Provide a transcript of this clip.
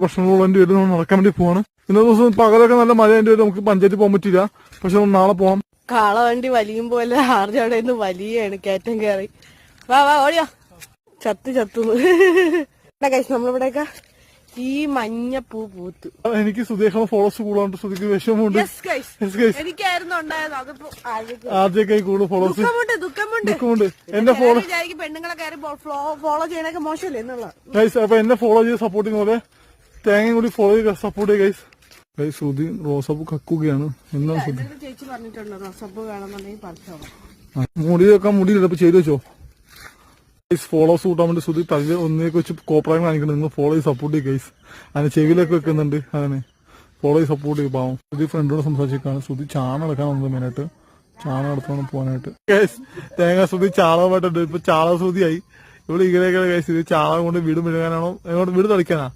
പ്രശ്നങ്ങളുള്ള എന്റെ വീട്ടിൽ നമ്മൾ നടക്കാൻ വേണ്ടി പോവാണ്. ഇന്നത്തെ ദിവസം പകലൊക്കെ നല്ല മഴ എന്റെ വീട്ടിൽ നമുക്ക് പഞ്ചായത്തിൽ പോകാൻ പറ്റില്ല. പക്ഷെ നമ്മൾ നാളെ പോവാം. കാളവണ്ടി വലിയും പോലെ ആർജവിടെ വലിയാണ് കയറ്റം കയറി. വാ വാ ഓടിയോ. ചത്തു നമ്മളിവിടെയൊക്കെ ഈ മഞ്ഞ പൂ പൂത്തു. എനിക്ക് സുധീഷ് ഫോളോസ് കൂടുതലുണ്ട്. സുധിക്ക് വിഷമമുണ്ട്. എനിക്കായിരുന്നു ഉണ്ടായത്. അതിപ്പോ ആദ്യമൊക്കെ കൂടുതൽ ഫോളോസ് ദുഃഖമുണ്ട്. എന്നെ ഫോളോ പെണ്ണുങ്ങളെ കയറി ഫോളോ ചെയ്യണൊക്കെ മോശമല്ലേ എന്നുള്ള ഗൈസ്. അപ്പൊ എന്നെ ഫോളോ ചെയ്ത് സപ്പോർട്ട് ചെയ്യുന്ന പോലെ തേങ്ങയും കൂടി ഫോളോ ചെയ്ത് സപ്പോർട്ട് ചെയ്യുക ഗൈസ്. ഗൈസ് സുധി റോസപ്പൂ കക്കുകയാണ്. എന്താണ് സുധി ചേച്ചി പറഞ്ഞിട്ടുണ്ട് റോസപ്പൂ വേണമെന്നുണ്ടെങ്കിൽ പറിച്ചോളാം. മുടിയൊക്കെ മുടിയില്ല. അപ്പൊ ചെയ്തു വെച്ചോ ഫോളോസ് കൂട്ടാൻ വേണ്ടി സുധി തല്ല് ഒന്നേക്ക് വെച്ച് കോപ്രായം കാണിക്കണം. നിങ്ങൾ ഫോളോ ചെയ്ത് സപ്പോർട്ട് ചെയ്യുക ഗൈസ്. അതിന് ചെവിയിലൊക്കെ വെക്കുന്നുണ്ട്. അതിനെ ഫോളോ ചെയ്ത് സപ്പോർട്ട് ചെയ്യും. പാവം സുധി ഫ്രണ്ടോട് സംസാരിച്ചിരിക്കുകയാണ്. സുധി ചാണകം എടുക്കാൻ വന്നത് മെയിനായിട്ട്. ചാണകം എടുത്തോണം പോകാനായിട്ട് ഗൈസ്. തേങ്ങ സുധി ചാണകമായിട്ടുണ്ട്. ഇപ്പൊ ചാണക സുധിയായി. ഇവിടെ ഇങ്ങനെയൊക്കെ ഗൈസ്. ഇത് ചാണകം കൊണ്ട് വീട് മെഴുകാനാണോ വീട് തളിക്കാനാ